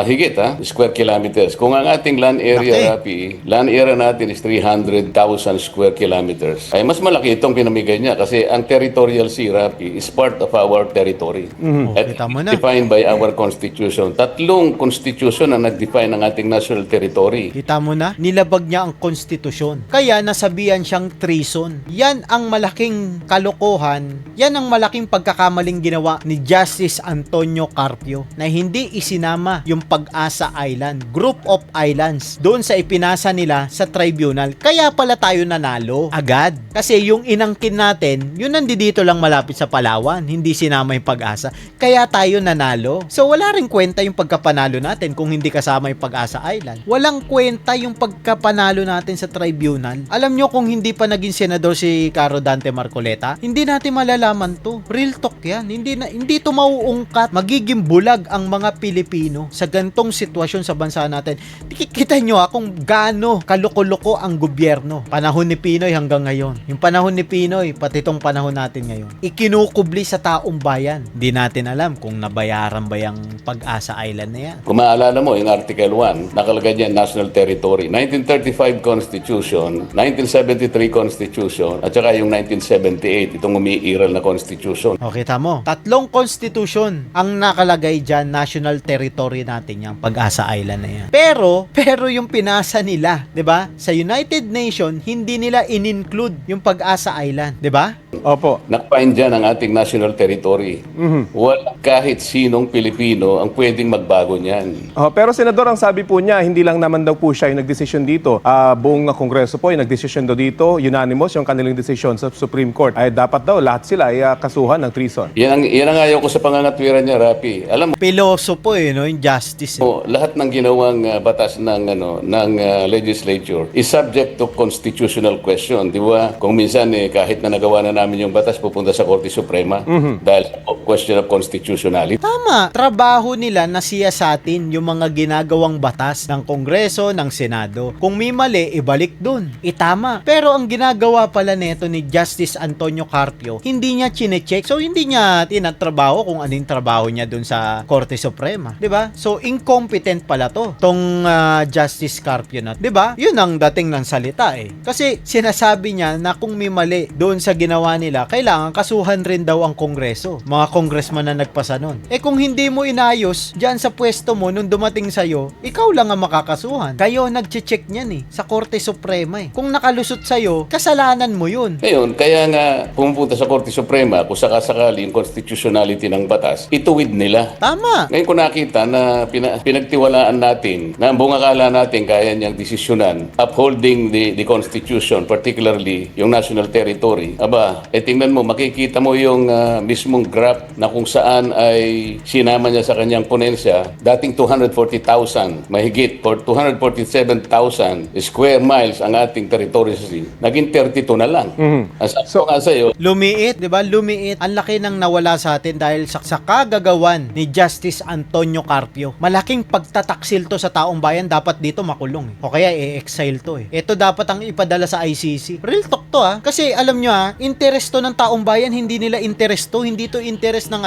square kilometers. Kung ang ating land area, Rapi, land area natin is 300,000 square kilometers, ay mas malaki itong pinamigay niya kasi ang territorial sea, Rapi, is part of our territory. At Kita mo na. defined by our constitution. Tatlong constitution ang nag-define ng ating national territory. Kita mo na, nilabag niya ang konstitusyon. Kaya nasabihan siyang treason. Yan ang malaking kalokohan, yan ang malaking pagkakamaling ginawa ni Justice Antonio Carpio na hindi isinama yung Pag-asa Island, Group of Islands, doon sa ipinasa nila sa tribunal. Kaya pala tayo nanalo agad. Kasi yung inangkin natin, yun nandito lang malapit sa Palawan, hindi sinama yung Pag-asa. Kaya tayo nanalo. So wala rin kwenta yung pagkapanalo natin kung hindi kasama yung Pag-asa Island. Walang kwenta yung pagkapanalo natin sa tribunal. Alam nyo kung hindi pa naging senador si Caro Dante Marcoleta, hindi natin malalaman to. Real talk. tutok yan. Hindi to mauungkat. Magiging bulag ang mga Pilipino sa gantong sitwasyon sa bansa natin. Kita nyo kung gaano kaloko-loko ang gobyerno. Panahon ni Pinoy hanggang ngayon. Yung panahon ni Pinoy, pati itong panahon natin ngayon. Ikinukubli sa taong bayan. Hindi natin alam kung nabayaran ba yung Pag-asa Island na yan. Kung maalala mo, yung Article 1, nakalagay niya National Territory. 1935 Constitution, 1973 Constitution, at saka yung 1978, itong umiiral na Constitution. O, kita mo. 3 constitution ang nakalagay dyan, national territory natin yung Pag-asa Island na yan. Pero yung pinasa nila, 'di ba? Sa United Nations, hindi nila in-include yung Pag-asa Island, 'di ba? Opo. Nakpain dyan ang ating national territory. Wala kahit sinong Pilipino ang pwedeng magbago niyan. Pero Senador, ang sabi po niya, hindi lang naman daw po siya yung nagdesisyon dito. Buong Kongreso po yung nagdesisyon daw dito, unanimous yung kanilang desisyon sa Supreme Court. Ay dapat daw lahat sila ay kasuhan ng treason. Yan ang ayaw ko sa pangangatwiran niya, Rapi. Alam mo, Pilosopo no, yung justice. lahat ng ginawang batas ng legislature is subject to constitutional question, di ba? Kung minsan kahit na nagawa na namin yung batas pupunta sa Korte Suprema dahil question of constitutionality. Tama. Trabaho nila na siyasatin yung mga ginagawang batas ng Kongreso, ng Senado. Kung may mali, ibalik dun. Itama. Pero ang ginagawa pala neto ni Justice Antonio Carpio, hindi niya chinecheck. So, hindi niya tinatrabaho kung anong trabaho niya dun sa Korte Suprema. 'Di ba? So, incompetent pala to. Tong Justice Carpio na. 'Di ba? Yun ang dating ng salita Kasi sinasabi niya na kung may mali doon sa ginawa nila, kailangan kasuhan rin daw ang Kongreso. Mga congressman na nagpasa nun. Kung hindi mo inayos diyan sa pwesto mo nung dumating sa'yo, ikaw lang ang makakasuhan. Kayo nagche-check niyan sa Korte Suprema Kung nakalusot sa'yo, kasalanan mo yun. Ngayon, kaya nga pumupunta sa Korte Suprema kung sakasakali yung constitutionality ng batas, ituwid nila. Tama. Ngayon ko nakita na pinagtiwalaan natin na ang buong akala natin kaya niyang desisyonan upholding the Constitution, particularly yung national territory. Aba, tingnan mo, makikita mo yung mismong graph na kung saan ay sinama niya sa kanyang ponensya, dating 240,000, mahigit for 247,000 square miles ang ating territory, naging 32 na lang. Ang sabi ko nga sa'yo, Lumiit, 'di ba? Lumiit. Ang laki nang nawala sa atin dahil sa kagagawan ni Justice Antonio Carpio. Malaking pagtataksil to sa taong bayan, dapat dito makulong o kaya i-exile to Ito dapat ang ipadala sa ICC. Real talk to Kasi alam nyo interest to ng taong bayan, hindi nila interest to, hindi to interest ng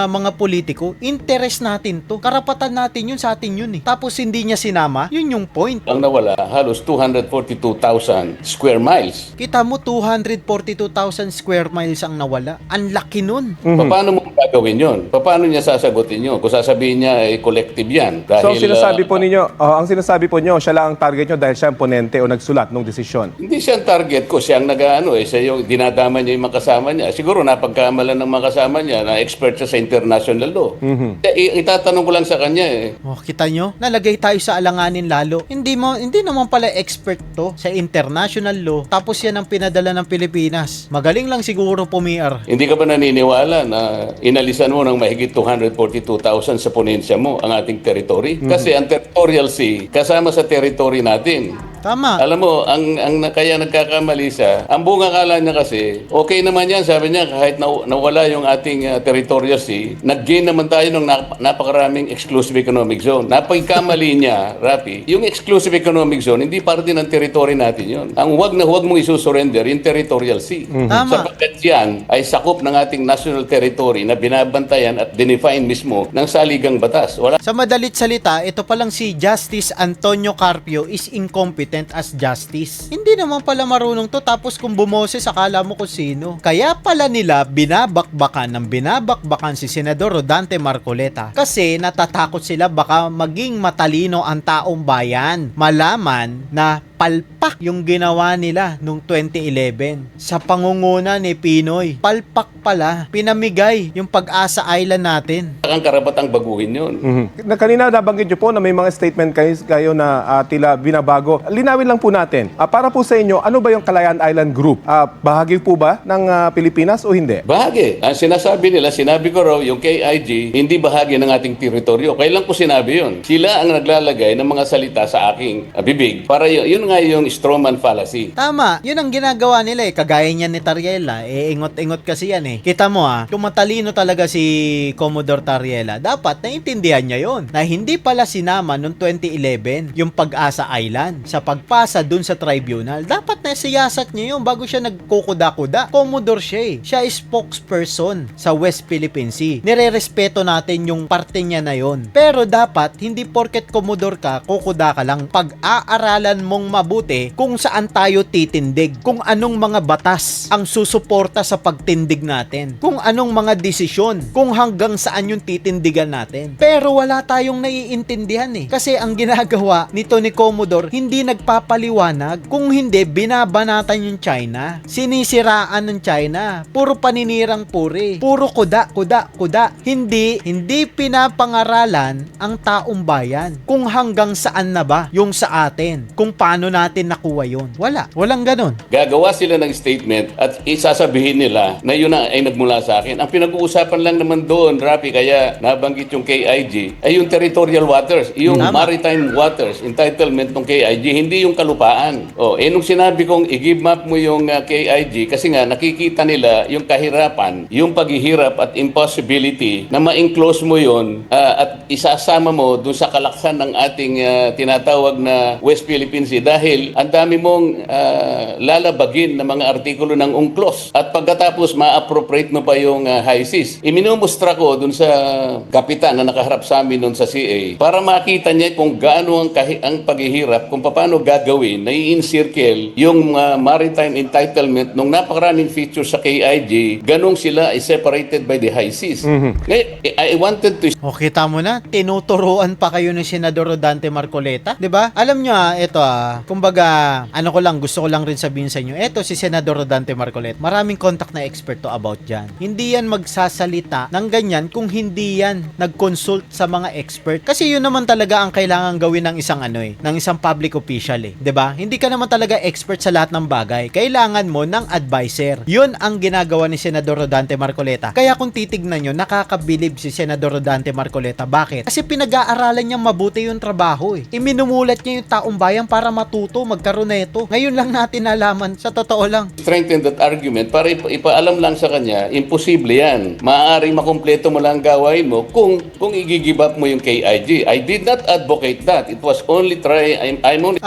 mga politiko. Interest natin to. Karapatan natin yun, sa atin yun Tapos hindi niya sinama, yun yung point. ang nawala halos 242,000 square miles. Kita mo 242,000 square miles ang nawala. Ang laki nun. Paano mo gagawin yun? Paano niya sasagutin yun? Kung sasabihin niya ay collective yan. Dahil, So sinasabi po ninyo, ang sinasabi po niyo, siya lang ang target niyo dahil siya ang ponente o nagsulat ng desisyon. hindi siya ang target ko. Siya ang siya yung dinadama niya yung mga kasama niya. Siguro napagkamalan ng mga kasama niya na expert siya sa international law. Itatanong ko lang sa kanya Kita nyo? Nalagay tayo sa alanganin lalo. Hindi naman pala expert to sa international law. Tapos yan ang pinadala ng Pilipinas. Magaling lang siguro pumiar. Hindi ka ba naniniwala na inalisan mo ng mahigit 242,000 sa ponensya mo ang ating territory? Kasi ang territorial sea kasama sa territory natin. Tama. Alam mo, kaya nagkakamali siya. Ang buong akala niya kasi, okay naman yan, sabi niya, kahit nawala yung ating territorial sea, nag-gain naman tayo ng napakaraming exclusive economic zone. Napagkamali niya, Rapi, yung exclusive economic zone, hindi parte ng territory natin yun. Ang huwag mong isusurrender, yung territorial sea. Tama. Sapagkat yan ay sakop ng ating national territory na binabantayan at dinefine mismo ng saligang batas. Sa madalit salita, ito palang si Justice Antonio Carpio is incompetent as justice. Hindi naman pala marunong to, tapos kung bumoses akala mo kung sino. Kaya pala nila binabakbakan si Senador Rodante Marcoleta kasi natatakot sila baka maging matalino ang taong bayan. Malaman na palpak yung ginawa nila noong 2011 sa pangunguna ni Pinoy. Palpak pala. Pinamigay yung Pag-asa Island natin. Ang karapatang baguhin yun. Kanina nabanggit niyo po na may mga statement kayo na tila binabago. Linawin lang po natin. Para po sa inyo, ano ba yung Calayan Island Group? Bahagi po ba ng Pilipinas o hindi? Bahagi. Ang sinabi ko raw, yung KIG, hindi bahagi ng ating teritoryo. Kailan ko sinabi yun? Sila ang naglalagay ng mga salita sa aking bibig para yun nga nga yung strawman fallacy. Tama, yun ang ginagawa nila eh. Kagaya niyan ni Tariela, ingot-ingot kasi yan eh. Kita mo kung matalino talaga si Commodore Tariela, dapat naintindihan niya yon na hindi pala sinama noong 2011 yung Pag-asa Island sa pagpasa dun sa tribunal. Dapat nasiyasat niya yun bago siya nagkukuda-kuda. Commodore siya eh. Siya is spokesperson sa West Philippine Sea. Nire-respeto natin yung parte niya na yon. Pero dapat, hindi porket Commodore ka, kukuda ka lang. Pag-aaralan mong mabuti kung saan tayo titindig, kung anong mga batas ang susuporta sa pagtindig natin, kung anong mga desisyon, kung hanggang saan yung titindigan natin. Pero wala tayong naiintindihan eh. Kasi ang ginagawa nito ni Commodore, hindi nagpapaliwanag. Kung hindi, binabanatan yung China. Sinisiraan ng China. Puro paninirang puri. Puro kuda. Hindi pinapangaralan ang taong bayan. Kung hanggang saan na ba yung sa atin. Kung paano natin nakuha yun. Walang ganun. Gagawa sila ng statement at isasabihin nila na yun ay nagmula sa akin. Ang pinag-uusapan lang naman doon, Rafi, kaya nabanggit yung KIG, ay yung territorial waters, yung maritime waters, entitlement ng KIG, hindi yung kalupaan. Nung sinabi kong i-give map mo yung KIG, kasi nga nakikita nila yung kahirapan, yung paghihirap at impossibility na ma-enclose mo yun at isasama mo dun sa kalaksan ng ating tinatawag na West Philippine Sea dahil ang dami mong lalabagin na mga artikulo ng UNCLOS at pagkatapos ma-appropriate mo pa yung high seas. Iminumustra ko dun sa kapitan na nakaharap sa amin dun sa CA para makita niya kung gaano ang paghihirap, kung paano gagawin na i-encircle yung maritime entitlement nung napakaraming features sa KIG, ganong sila is separated by the high seas. I wanted to... Kita mo na, tinuturuan pa kayo ni Senador Rodante Marcoleta, 'di ba? Alam nyo kumbaga, gusto ko lang rin sabihin sa inyo, si Senador Rodante Marcoleta, maraming contact na expert to about dyan. Hindi yan magsasalita ng ganyan kung hindi yan nag-consult sa mga expert. Kasi yun naman talaga ang kailangan gawin ng isang ng isang public official 'di ba? Hindi ka naman talaga expert sa lahat ng bagay. Kailangan mo ng advisor. Yun ang ginagawa ni Senador Rodante Marcoleta. Kaya kung titignan nyo, nakakabilib si Senador Rodante Marcoleta. Bakit? Kasi pinag-aaralan niya mabuti yung trabaho eh. Iminumulat niya yung taong bayan para matuto, magkaroon na ito. Ngayon lang natin nalaman, sa totoo lang. Strengthen that argument para ipaalam lang sa kanya, imposible yan. Maaaring makumpleto mo lang gawain mo kung i-give up mo yung KIG. I did not advocate that. It was only I'm only...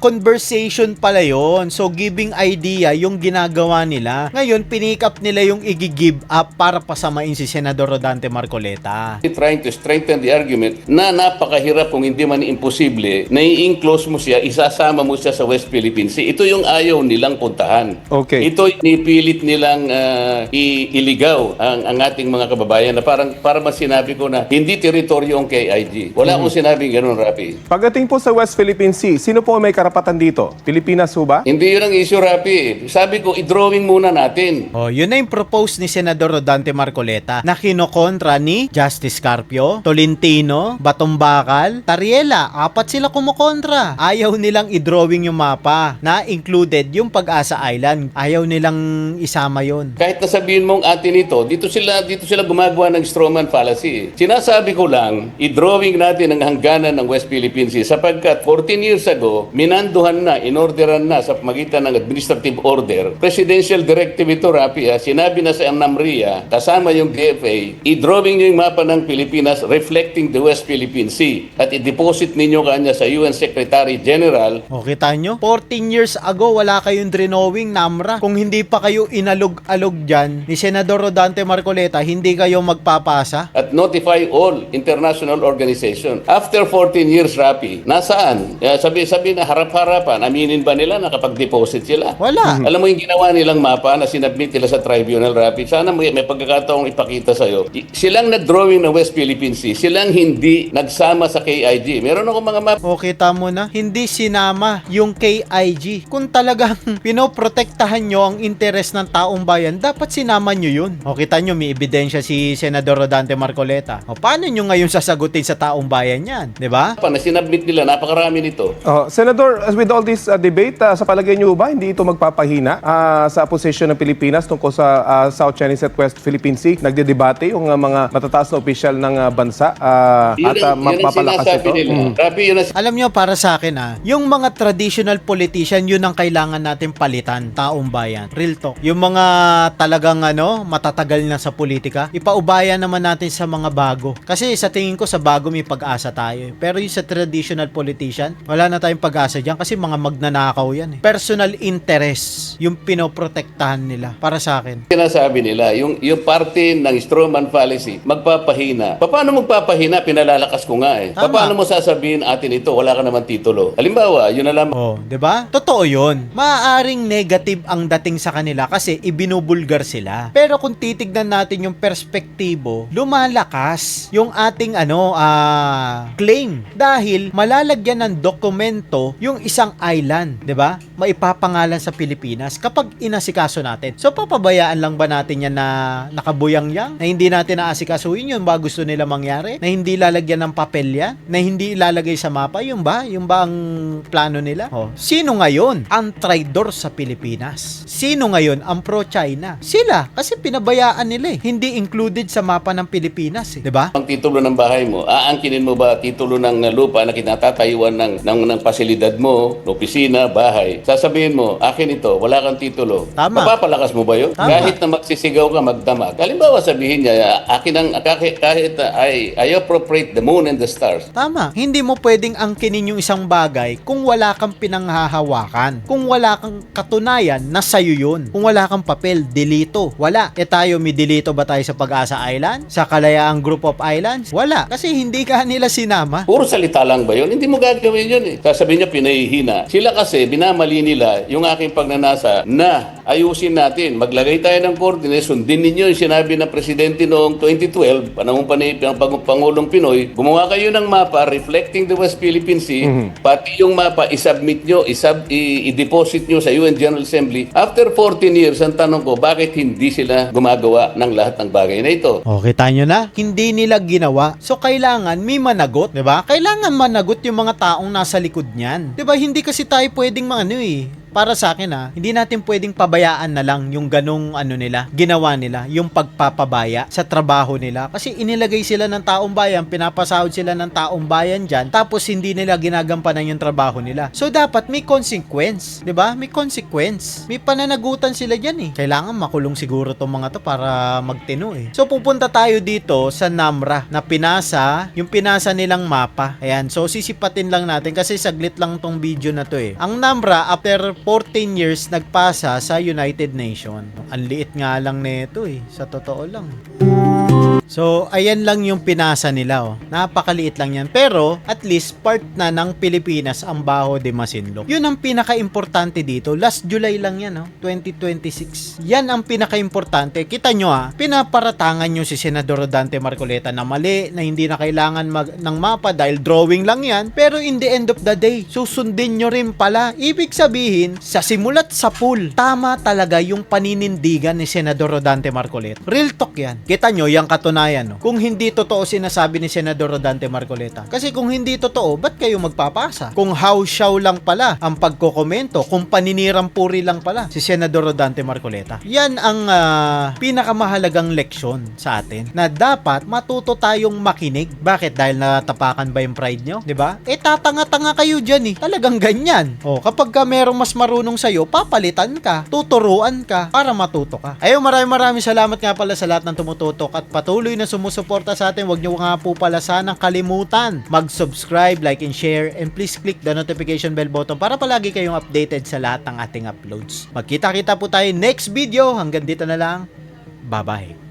Conversation pala yon. So, giving idea yung ginagawa nila. Ngayon, pinick up nila yung i-give up para pasamain si Senador Rodante Marcoleta. Trying to strengthen the argument na napakahirap kung hindi man imposible na i-enclose mo siya, isasama mo siya sa West Philippine Sea. Ito yung ayaw nilang puntahan. Okay. Ito yung nipilit nilang iligaw ang ating mga kababayan na para masinabi ko na hindi teritoryo ang KIG. Wala akong sinabing ganun, Rafi. Pagdating po sa West Philippine Sea, sino po may karapatan dito? Pilipinas po ba? Hindi yun ang issue, Rafi. Sabi ko, i-drawing muna natin. Yun na yung propose ni Senador Rodante Marcoleta na kinokontra ni Justice Carpio, Tolentino, Batumbakal, Tariela. 4 sila kumukontra. Ayaw nilang i-drawing yung mapa na included yung Pag-asa Island. Ayaw nilang isama yun. Kahit nasabihin mong atin ito, dito sila gumagawa ng strawman fallacy. Sinasabi ko lang, i-drawing natin ang hangganan ng West Philippine Sea sapagkat 14 years ago, minanduhan na, inorderan na sa magitan ng administrative order. Presidential directive ito, Rafi, sinabi na sa NAMRIA, kasama yung DFA, i-drawing nyo yung mapa ng Pilipinas reflecting the West Philippine Sea at i-deposit ninyo kanya sa UN Secretary General. Kita nyo? 14 years ago, wala kayong drawing, NAMRA. Kung hindi pa kayo inalog-alog dyan ni Senador Rodante Marcoleta, hindi kayo magpapasa. At notify all international organization. After 14 years, Rafi, nasaan? Sabi na harap-harapan, aminin ba nila nakapag-deposit sila? Wala. Alam mo yung ginawa nilang mapa na sinabmit nila sa tribunal, Rafi, sana may pagkakataong ipakita sa'yo. Silang nag-drawing ng West Philippine Sea, silang hindi nagsama sa KIG. Meron ako mga map. Kita mo na, hindi sinama yung KIG. Kung talagang pinoprotektahan nyo ang interes ng taong bayan, dapat sinama nyo yun. Kita nyo, may ebidensya si Senador Rodante Marcoleta. Paano nyo ngayon sasagutin sa taong bayan yan? Diba? Na sinabmit nila, napakarami nito. Senador, with all this debate, sa palagay nyo ba, hindi ito magpapahina sa posisyon ng Pilipinas tungkol sa South China Sea at West Philippine Sea? Nagdedebate yung mga matataas na opisyal ng bansa at mapapalakas ito. Alam nyo, para sa akin yung mga traditional politician, yun ang kailangan natin palitan, taong bayan. Real talk. Yung mga talagang matatagal na sa politika, ipaubaya naman natin sa mga bago. Kasi sa tingin ko, sa bago may pag-asa tayo. Pero yung sa traditional politician, wala na tayong pag-asa dyan kasi mga magnanakaw yan. Personal interest yung pinoprotektahan nila para sa akin. Sinasabi nila, yung parte ng strawman fallacy, magpapahina. Paano magpapahina? Pinalalakas ko nga eh. Tama. Paano mo sasabihin atin ito? Wala ka naman titulo. Halimbawa, yun na lang. Oh, 'di ba? Totoo 'yun. Maaaring negative ang dating sa kanila kasi ibinubulgar sila. Pero kung titignan natin yung perspektibo, lumalakas yung ating claim dahil malalagyan ng dokumento yung isang island, 'di ba? Maipapangalan sa Pilipinas kapag inasikaso natin. So papabayaan lang ba natin yan na nakabuyang-yang? Na hindi natin naasikasuhin yun ba gusto nila mangyari? Na hindi lalagyan ng papel yan? Na hindi ilalagay sa mapa? Yun ba? Yung ba ang plano nila? Oh. Sino ngayon ang traidor sa Pilipinas? Sino ngayon ang pro-China? Sila. Kasi pinabayaan nila eh. Hindi included sa mapa ng Pilipinas eh. 'Di ba? Ang titulo ng bahay mo, aangkinin mo ba titulo ng lupa na kinatatayuan ng pasilidad mo, opisina, bahay? Sasabihin mo, akin ito, wala kang titulo. Tama. Mapapalakas mo ba yun? Tama. Kahit na magsisigaw ka, magdamag. Halimbawa sabihin niya, akin ang, kahit I appropriate the moon and the stars. Tama. Hindi mo pwedeng angkinin yung isang bagay kung wala kang pinanghahawakan. Kung wala kang katunayan na sa'yo yun. Kung wala kang papel, delito. Wala. Tayo, may delito ba tayo sa Pag-asa Island? Sa Kalayaang Group of Islands? Wala. Kasi hindi ka nila sinama. Puro salita lang ba yun? Hindi mo gagawin yun eh. Sasabihin niya, pinahihina. Sila kasi, binamali nila yung aking pagnanasa na ayusin natin. Maglagay tayo ng coordinates. Sundin ninyo yung sinabi ng presidente noong 2012, panahon pa ni Pangulong Pinoy, gumawa kayo ng mapa reflecting the West Philippine Sea, pati yung mapa isubmit nyo, i-deposit nyo sa UN General Assembly. After 14 years, ang tanong ko, bakit hindi sila gumagawa ng lahat ng bagay na ito? O, kita nyo na? Hindi nila ginawa. So, kailangan may managot, di ba? Kailangan managot yung mga taong nasa likod niyan. Di ba? Hindi kasi tayo pwedeng para sa akin hindi natin pwedeng pabayaan na lang yung ganong ginawa nila, yung pagpapabaya sa trabaho nila. Kasi inilagay sila ng taong bayan, pinapasahod sila ng taong bayan dyan, tapos hindi nila ginagampanan yung trabaho nila. So, dapat may consequence, di ba? May consequence. May pananagutan sila dyan eh. Kailangan makulong siguro tong mga to para magtino eh. So, pupunta tayo dito sa NAMRA na yung pinasa nilang mapa. Ayan. So, sisipatin lang natin kasi saglit lang tong video na to eh. Ang NAMRA, after 14 years nagpasa sa United Nations. Ang liit nga lang nito eh, sa totoo lang. So, ayan lang yung pinasa nila. Napakaliit lang yan. Pero, at least, part na ng Pilipinas ang Baho de Masinloc. Yun ang pinaka-importante dito. Last July lang yan, 2026. Yan ang pinaka-importante. Kita nyo pinaparatangan nyo si Senador Rodante Marcoleta na mali, na hindi na kailangan ng mapa dahil drawing lang yan. Pero in the end of the day, susundin nyo rin pala. Ibig sabihin, sa simulat sa pool, tama talaga yung paninindigan ni Senador Rodante Marcoleta. Real talk yan. Kita nyo, yung katunayan. Kung hindi totoo sinasabi ni Senador Rodante Marcoleta. Kasi kung hindi totoo, ba't kayo magpapasa? Kung how-show lang pala ang pagkokomento, kung paninirang puri lang pala si Senador Rodante Marcoleta. Yan ang pinakamahalagang leksyon sa atin na dapat matuto tayong makinig. Bakit? Dahil natapakan ba yung pride nyo? Diba? Tatanga-tanga kayo dyan eh. Talagang ganyan. Kapag ka merong mas marunong sa'yo, papalitan ka, tuturuan ka para matuto ka. Ayun, maraming salamat nga pala sa lahat ng tumututok at patuloy na sumusuporta sa atin. Huwag nyo nga po pala sanang kalimutan mag-subscribe, like, and share, and please click the notification bell button para palagi kayong updated sa lahat ng ating uploads. Magkita-kita po tayo next video. Hanggang dito na lang. Bye-bye.